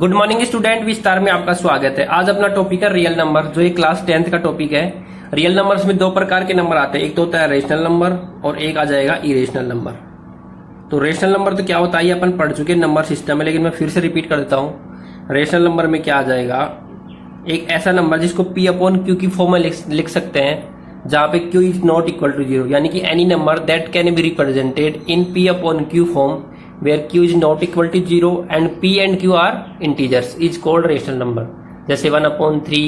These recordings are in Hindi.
गुड मॉर्निंग स्टूडेंट, विस्तार में आपका स्वागत है। आज अपना टॉपिक है रियल नंबर, जो एक क्लास 10th का टॉपिक है। रियल नंबर्स में दो प्रकार के नंबर आते हैं, एक तो होता है रेशनल नंबर और एक आ जाएगा इरेशनल नंबर। तो रेशनल नंबर तो क्या होता है ये अपन पढ़ चुके नंबर सिस्टम में, लेकिन मैं फिर से रिपीट कर देता हूँ। रेशनल नंबर में क्या आ जाएगा, एक ऐसा नंबर जिसको P अपॉन Q की फॉर्म में लिख सकते हैं, जहां पे Q is not equal to 0, यानी कि any number that can be represented in P upon Q form where Q is not equal to 0 and P and Q are integers is called rational number। जैसे 1/3,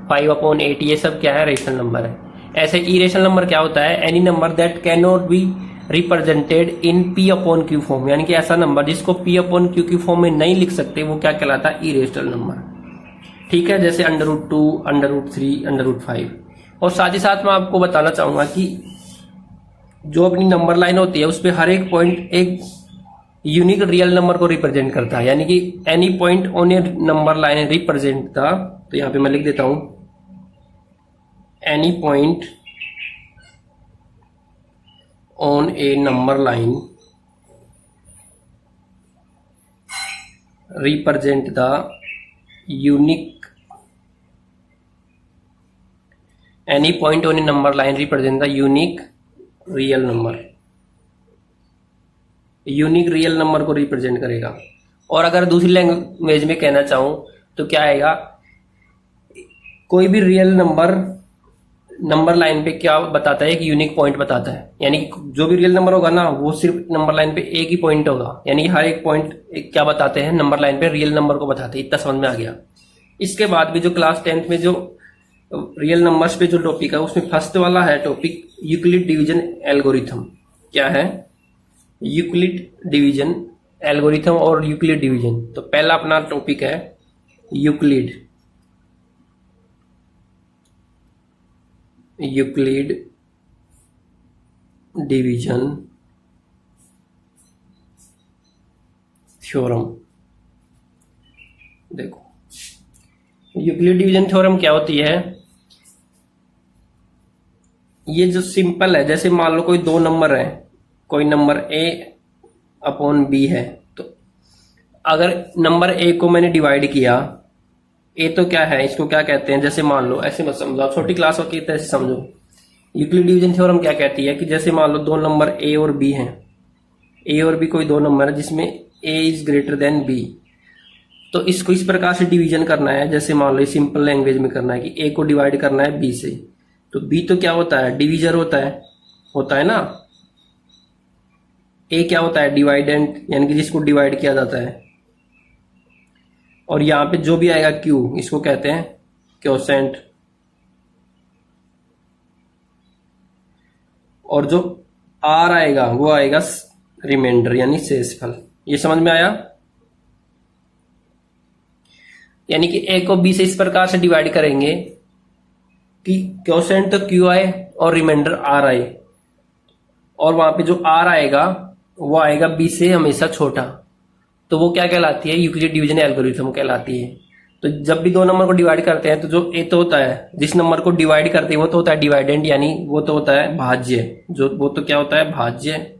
5/8 ये सब क्या है, रेशनल नंबर है। ऐसे इरेशनल नंबर क्या होता है, any number that can not be represented in P upon Q form, यानी कि ऐसा नंबर जिसको P अपॉन Q की फॉर्म में नहीं लिख सकते, वो क्या कहलाता है, इरेशनल नंबर। ठीक है, जैसे √2, √3, √5। और साथ ही साथ मैं आपको बताना चाहूंगा कि जो अपनी नंबर लाइन होती है उस पर हर एक पॉइंट एक यूनिक रियल नंबर को रिप्रेजेंट करता है, यानी कि any point on A number line represent था। तो यहां पे मैं लिख देता हूं, any point on A number line represent the unique, any point on A number line represent the unique real number, unique real number को रिप्रेजेंट करेगा। और अगर दूसरी लैंग्वेज में कहना चाहूं तो क्या आएगा, कोई भी रियल नंबर लाइन पे क्या बताता है, एक यूनिक पॉइंट बताता है। यानी कि जो भी रियल नंबर होगा ना, वो सिर्फ नंबर लाइन पे एक ही पॉइंट होगा, यानी हर एक पॉइंट क्या बताते हैं, नंबर लाइन पे रियल नंबर को बताते हैं। इतना समझ में आ गया। इसके बाद भी जो क्लास 10th में जो रियल नंबर्स पे जो टॉपिक है, उसमें फर्स्ट वाला है टॉपिक यूक्लिड डिवीजन एल्गोरिथम। क्या है, यूक्लिड डिवीजन एल्गोरिथम और यूक्लिड डिवीजन। तो पहला अपना टॉपिक है यूक्लिड डिवीजन थ्योरम। देखो, यूक्लिड डिवीजन थ्योरम क्या होती है, ये जो सिंपल है, जैसे मान लो कोई दो नंबर है, कोई नंबर A अपॉन B है। तो अगर नंबर A को मैंने डिवाइड किया, A तो क्या है, इसको क्या कहते हैं, जैसे मान लो, ऐसे मत समझो, छोटी क्लास होती है ऐसे समझो। यूक्लिड डिवीजन थ्योरम क्या कहती है कि जैसे मान लो दो नंबर A और B हैं, A और B कोई दो नंबर है जिसमें A is greater than B, तो इसको इस प्रकार से डिवीजन करना है। जैसे मान लो सिंपल लैंग्वेज में करना है कि A को डिवाइड करना है B से, तो B तो क्या होता है, डिविजर होता है ना। A क्या होता है, डिवाइडेंट, यानी कि जिसको डिवाइड किया जाता है। और यहां पे जो भी आएगा Q, इसको कहते हैं क्वोशेंट। और जो R आएगा वो आएगा रिमाइंडर, यानी शेषफल। ये समझ में आया। यानी कि A को B से इस प्रकार से डिवाइड करेंगे कि क्वोशेंट तो Q आए और रिमाइंडर R आए, और वहां पे जो R आएगा वो आएगा B से हमेशा छोटा। तो वो क्या कहलाती है, यूक्लिड डिवीजन एल्गोरिथम कहलाती है। तो जब भी दो नंबर को डिवाइड करते हैं, तो जो A तो होता है, जिस नंबर को डिवाइड करते हैं वो तो होता है डिवाइडेंड, यानी वो तो होता है भाज्य, वो तो क्या होता है, भाज्य।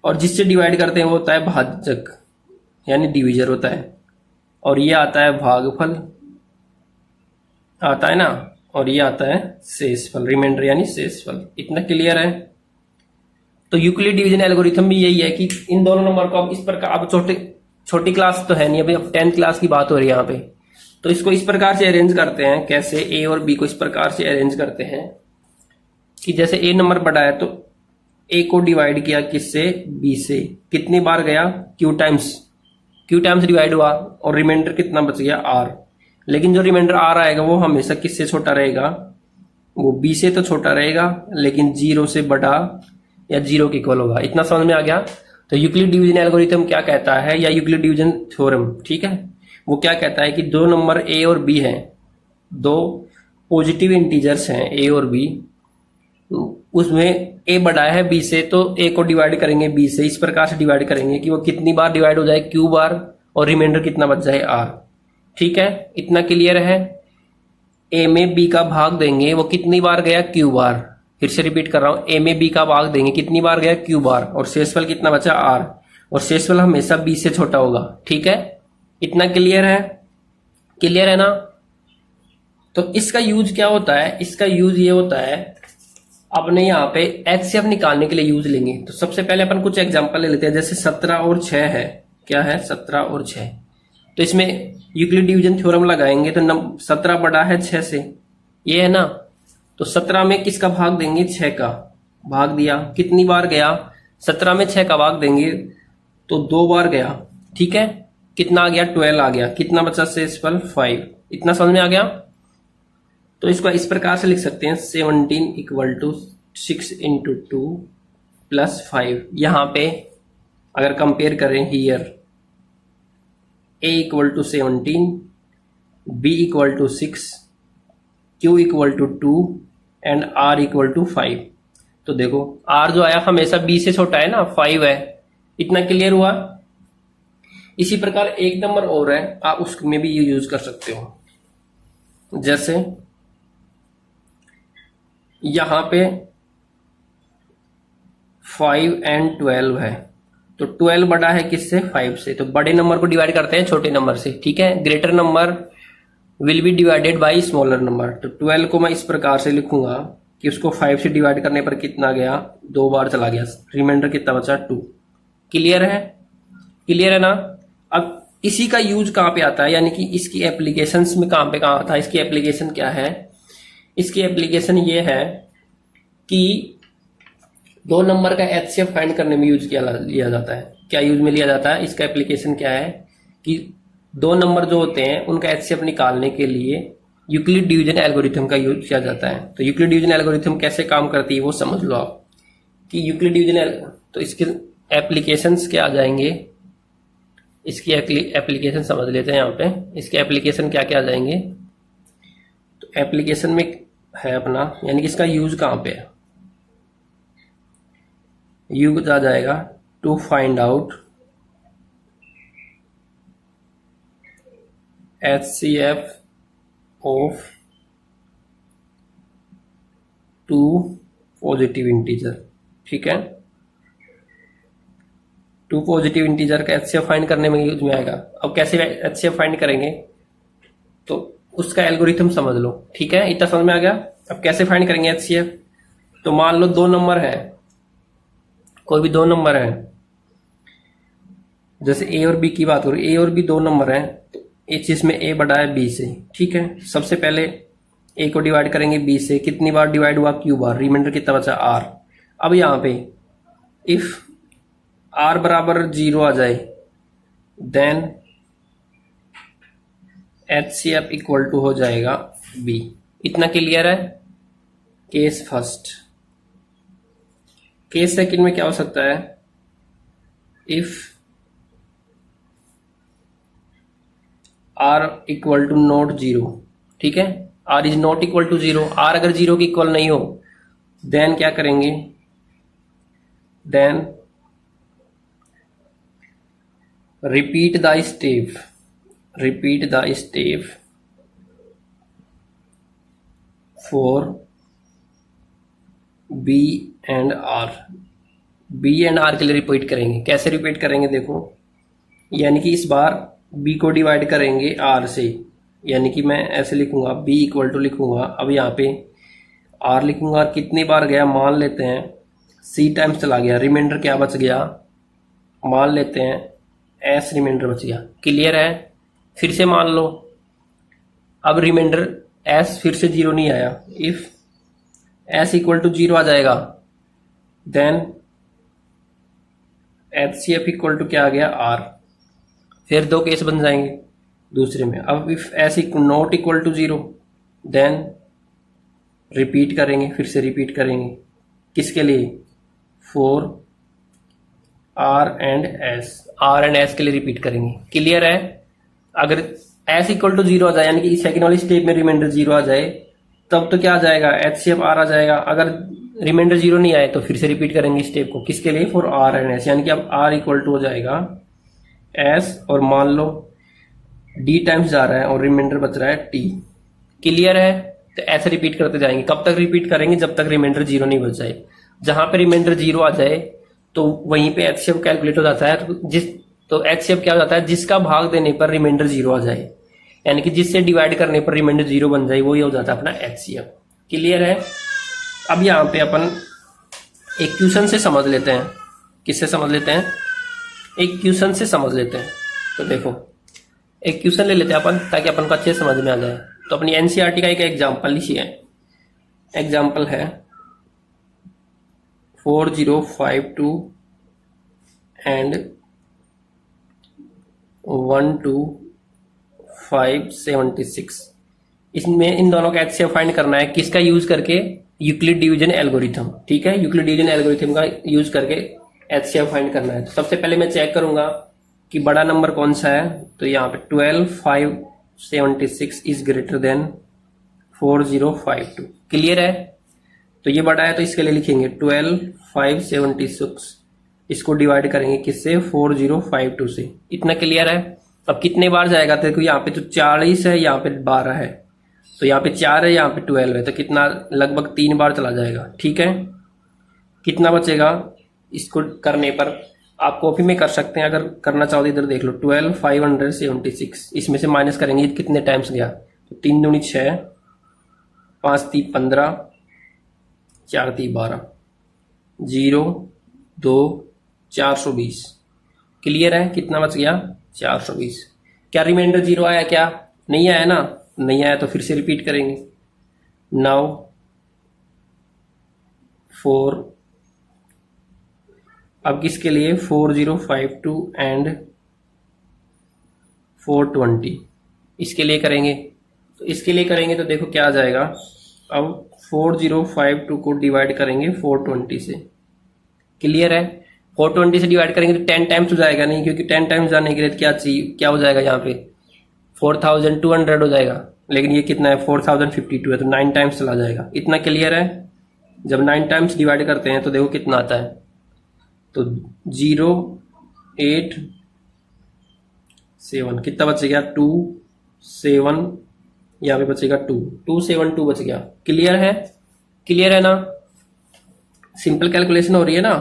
और जिससे डिवाइड करते हैं वो होता है भाजक, यानी डिविजर होता है। और ये आता है भागफल, आता है ना, और ये आता है शेषफल, रिमाइंडर यानी शेषफल। इतना क्लियर है। तो यूक्लिड डिवीजन एल्गोरिथम भी यही है कि इन दोनों नंबर को अब इस प्रकार, अब छोटी क्लास तो है नहीं, अभी अब 10th क्लास की बात हो रही है यहाँ पे, तो इसको इस प्रकार से अरेंज करते हैं। कैसे, A और B को इस प्रकार से अरेंज करते हैं कि जैसे A नंबर बड़ा है तो A को डिवाइड किया किससे, B से, कितनी बार गया, Q टाइम्स डिवाइड हुआ, और रिमाइंडर कितना बच गया, R। लेकिन जो रिमाइंडर R आएगा वो हमेशा किससे छोटा रहेगा, वो B से तो छोटा रहेगा, लेकिन 0 से बड़ा या 0 के इक्वल होगा। इतना समझ में आ गया। तो यूक्लिड डिवीजन एल्गोरिथम क्या कहता है, या यूक्लिड डिवीजन थ्योरम, ठीक है, वो क्या कहता है कि दो नंबर A और B हैं, दो पॉजिटिव इंटीजर्स हैं A और B, उसमें A बड़ा है B से, तो A को डिवाइड करेंगे B से, इस प्रकार से डिवाइड करेंगे कि वो कितनी बार डिवाइड हो जाए, Q बार, और रिमाइंडर कितना बच जाए, R। ठीक है, इतना क्लियर है। A में B का भाग देंगे, वो कितनी बार गया, Q बार। फिर से रिपीट कर रहा हूं, ए में बी का भाग देंगे, कितनी बार गया, क्यू बार, और शेषफल कितना बचा, आर, और शेषफल हमेशा बी से छोटा होगा। ठीक है, इतना क्लियर है? क्लियर है ना? तो इसका यूज क्या होता है? इसका यूज ये होता है, अपने यहाँ पे एचसीएफ निकालने के लिए यूज लेंगे। तो सबसे पहले अपन कुछ एग्जांपल ले लेते हैं, जैसे 17 और 6 है। क्या है? 17 और 6। तो इसमें यूक्लिड डिवीजन थ्योरम लगाएंगे तो 17 बड़ा है 6 से, ये है ना। तो 17 में किसका भाग देंगे? 6 का भाग दिया। कितनी बार गया? 17 में 6 का भाग देंगे तो 2 बार गया। ठीक है, कितना आ गया? 12 आ गया। कितना बचा शेषफल? 5। इतना समझ में आ गया? तो इसको इस प्रकार से लिख सकते हैं, 17 इक्वल टू 6 इंटू 2 प्लस 5। यहां पे अगर कंपेयर करें, here a equal to 17, b equal to 6, q equal to 2 and r equal to 5। तो देखो r जो आया हमेशा b से छोटा है ना, 5 है। इतना क्लियर हुआ? इसी प्रकार एक नंबर और है, आप उसमें भी ये यूज कर सकते हो। जैसे यहां पे 5 एंड 12 है, तो 12 बड़ा है किससे? 5 से। तो बड़े नंबर को डिवाइड करते हैं छोटे नंबर से। ठीक है, greater number will be divided by smaller number. तो 12 को मैं इस प्रकार से लिखूंगा कि उसको 5 से डिवाइड करने पर कितना गया? 2 बार चला गया। रिमाइंडर कितना बचा? 2। क्लियर है? क्लियर है ना? अब इसी का यूज कहां पे आता है, यानी कि इसकी एप्लीकेशंस में कहां आता है? इसकी एप्लीकेशन क्या है? इसकी एप्लीकेशन ये है कि 2 नंबर का एचसीएफ फाइंड करने में यूज लिया जाता है। क्या यूज में लिया जाता है? इसका एप्लीकेशन क्या है कि 2 नंबर जो होते हैं उनका एचसीएफ निकालने के लिए यूक्लिड डिवीजन एल्गोरिथम का यूज किया जाता है। तो यूक्लिड डिवीजन एल्गोरिथम कैसे काम करती है वो समझ लो आप, कि यूक्लिड डिवीजन तो इसके एप्लीकेशंस क्या आ जाएंगे, इसकी एप्लीकेशन समझ लेते हैं। यहाँ पे इसके एप्लीकेशन क्या क्या आ जाएंगे। तो एप्लीकेशन में है अपना, यानी कि इसका यूज कहां पे है? यूज आ जाएगा to find out HCF of 2 positive integer. ठीक है, 2 पॉजिटिव इंटीजर का एचसीएफ फाइंड करने में यूज में आएगा। अब कैसे एचसीएफ फाइंड करेंगे, तो उसका एल्गोरिथम समझ लो। ठीक है, इतना समझ में आ गया? अब कैसे फाइंड करेंगे एचसीएफ? तो मान लो 2 नंबर है, कोई भी 2 नंबर है, जैसे ए और बी की बात करूं, ए और बी 2 नंबर है, तो इस चीज में ए बड़ा है बी से। ठीक है, सबसे पहले ए को डिवाइड करेंगे बी से। कितनी बार डिवाइड हुआ? Q bar. रिमाइंडर कितना बचा? आर। अब यहां पे इफ आर बराबर 0 आ जाए, देन एचसीएफ इक्वल टू हो जाएगा बी। इतना क्लियर है? Case first. केस सेकंड में क्या हो सकता है? If R equal to not 0। ठीक है, R is not equal to 0। R अगर 0 की इक्वल नहीं हो, देन क्या करेंगे? Then repeat the step, repeat the step for B and R. B and R के लिए रिपीट करेंगे। कैसे रिपीट करेंगे? देखो, यानी कि इस बार बी को डिवाइड करेंगे आर से, यानी कि मैं ऐसे लिखूंगा, बी इक्वल टू लिखूंगा, अब यहाँ पे आर लिखूंगा। कितनी बार गया? मान लेते हैं सी टाइम्स चला गया। रिमाइंडर क्या बच गया? मान लेते हैं एस रिमाइंडर बच गया। क्लियर है? फिर से मान लो, अब रिमाइंडर एस फिर से 0 नहीं आया। इफ एस इक्वल टू 0 आ जाएगा, देन एचसीएफ इक्वल टू क्या आ गया? आर। फिर 2 केस बन जाएंगे दूसरे में। अब if S not equal to 0, then repeat करेंगे, फिर से रिपीट करेंगे। किसके लिए? For R and S. R and S के लिए रिपीट करेंगे। क्लियर है? अगर एस इक्वल टू 0 आ जाए, यानी कि सेकेंड वाली स्टेप में रिमाइंडर 0 आ जाए, तब तो क्या आ जाएगा? एचसीएफ आर आ जाएगा। अगर रिमाइंडर 0 नहीं आए तो फिर से रिपीट करेंगे स्टेप को। किसके लिए? For R and S. यानी कि अब आर इक्वल टू हो जाएगा एस, और मान लो डी टाइम्स जा रहा है और रिमाइंडर बच रहा है टी। क्लियर है? तो ऐसे रिपीट करते जाएंगे। कब तक रिपीट करेंगे? जब तक रिमाइंडर 0 नहीं बच जाए। जहां पे रिमाइंडर 0 आ जाए तो वहीं पे एचसीएफ कैलकुलेट हो जाता है। तो जिस तो एचसीएफ क्या हो जाता है, जिसका भाग देने पर रिमाइंडर 0 आ जाए, यानी कि जिससे डिवाइड करने पर रिमाइंडर 0 बन जाए, वो ये हो जाता है अपना एचसीएफ। क्लियर है। अब यहाँ पे अपन एक क्वेश्चन से समझ लेते हैं। किससे समझ लेते हैं, एक क्वेश्चन से समझ लेते हैं। तो देखो एक क्वेश्चन ले लेते हैं अपन, ताकि अपन को अच्छे समझ में आ जाए। तो अपनी एनसीईआरटी का एक एग्जाम्पल लिखिए। एग्जाम्पल है 4052 एंड 12576। इसमें इन दोनों का एचसीएफ फाइंड करना है, किसका यूज करके, यूक्लिड डिवीजन एल्गोरिथम। ठीक है, यूक्लिड डिवीजन एल्गोरिथम का यूज करके एचसीएफ फाइंड करना है। तो सबसे पहले मैं चेक करूंगा कि बड़ा नंबर कौन सा है। तो यहाँ पे 12576 इज ग्रेटर देन 4052। क्लियर है। तो ये बड़ा है तो इसके लिए लिखेंगे 12576, इसको डिवाइड करेंगे किससे, 4052 से। इतना क्लियर है। अब कितने बार जाएगा, देखो यहाँ पे तो 40 है, यहाँ पे 12 है, तो यहाँ पे 4 है, यहाँ पे 12 है, तो कितना, लगभग 3 बार चला जाएगा। ठीक है, कितना बचेगा इसको करने पर, आप कॉपी में कर सकते हैं, अगर करना चाहो तो इधर देख लो। 12576 इसमें से माइनस करेंगे, कितने टाइम्स गया, तो 3 दूनी 6, 5 3 15, 4 3 12, 0 2 420। क्लियर है। कितना बच गया, 420। क्या रिमाइंडर 0 आया, क्या नहीं आया ना, नहीं आया तो फिर से रिपीट करेंगे। नाउ 4, अब किसके लिए, 4052 एंड 420, इसके लिए करेंगे। तो इसके लिए करेंगे तो देखो क्या आ जाएगा। अब 4052 को डिवाइड करेंगे 420 से। क्लियर है। 420 से डिवाइड करेंगे तो 10 टाइम्स हो जाएगा नहीं, क्योंकि 10 टाइम्स जाने के लिए क्या चाहिए, क्या हो जाएगा यहाँ पे 4200 हो जाएगा, लेकिन ये कितना है 4052 है, तो 9 टाइम्स चला जाएगा। इतना क्लियर है। जब 9 टाइम्स डिवाइड करते हैं तो देखो कितना आता है, तो 0 8 7, कितना बचेगा 2 7, यहाँ पे बचेगा 272 बच गया। क्लियर है। क्लियर है ना, सिंपल कैलकुलेशन हो रही है ना,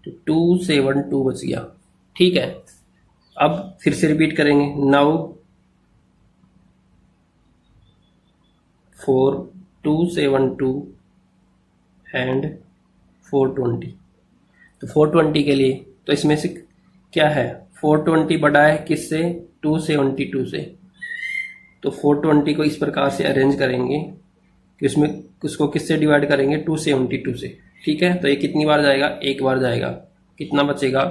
तो 272 बच गया। ठीक है, अब फिर से रिपीट करेंगे। Now 4272 and 420। तो 420 के लिए तो इसमें से क्या है, 420 बड़ा है किससे, 272 से। तो 420 को इस प्रकार से अरेंज करेंगे कि उसमें उसको किससे डिवाइड करेंगे, 272 से। ठीक है, तो ये कितनी बार जाएगा, एक बार जाएगा। कितना बचेगा,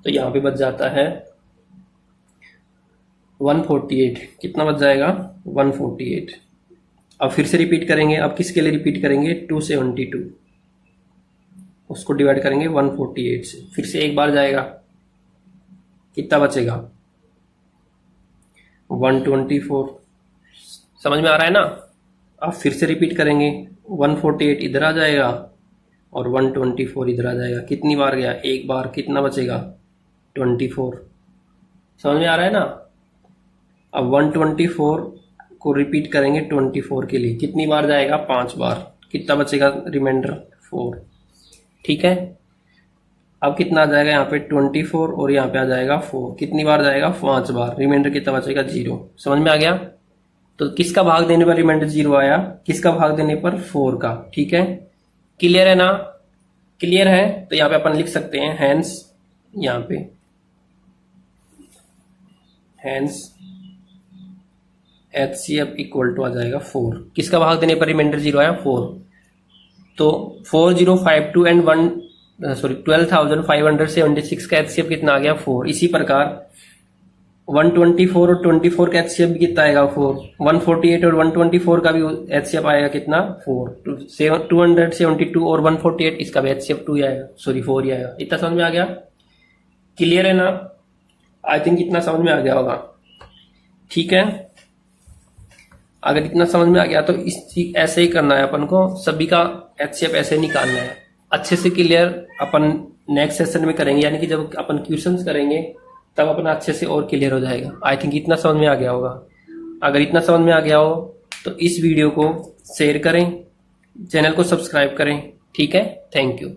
तो यहाँ पे बच जाता है 148। कितना बच जाएगा, 148। अब फिर से रिपीट करेंगे। अब किसके लिए रिपीट करेंगे, 272, उसको डिवाइड करेंगे 148 से, फिर से एक बार जाएगा। कितना बचेगा, 124। समझ में आ रहा है ना। अब फिर से रिपीट करेंगे, 148 इधर आ जाएगा और 124 इधर आ जाएगा। कितनी बार गया, एक बार। कितना बचेगा, 24। समझ में आ रहा है ना। अब 124 को रिपीट करेंगे 24 के लिए, कितनी बार जाएगा, 5 बार। कितना बचेगा, रिमाइंडर 4। ठीक है, अब कितना आ जाएगा यहाँ पे 24 और यहाँ पे आ जाएगा 4। कितनी बार जाएगा, 5 बार। रिमाइंडर कितना बचेगा, 0। समझ में आ गया। तो किसका भाग देने पर रिमाइंडर 0 आया, किसका भाग देने पर, 4 का। ठीक है, क्लियर है ना। क्लियर है। तो यहाँ पे अपन लिख सकते हैं हैंस, यहाँ पे हैंस HCF इक्वल टू आ जाएगा 4। किसका भाग देने पर रिमाइंडर 0 आया, 4। तो 4052 एंड 12576 का HCF कितना आ गया, 4। इसी प्रकार 124 और 24 का HCF भी कितना आएगा, 4। 148 और 124 का भी HCF आएगा कितना, 4। 272 और 148 इसका भी HCF 2 आएगा, सॉरी 4 ही आएगा। इतना समझ में आ गया। क्लियर है ना। आई थिंक इतना समझ में आ गया होगा। ठीक है, अगर इतना समझ में आ गया तो ऐसे ही करना है अपन को, सभी का HCF ऐसे निकालना है। अच्छे से क्लियर अपन नेक्स्ट सेशन में करेंगे, यानी कि जब अपन क्वेश्चंस करेंगे तब अपना अच्छे से और क्लियर हो जाएगा। आई थिंक इतना समझ में आ गया होगा। अगर इतना समझ में आ गया हो तो इस वीडियो को शेयर करें, चैनल को सब्सक्राइब करें। ठीक है, थैंक यू।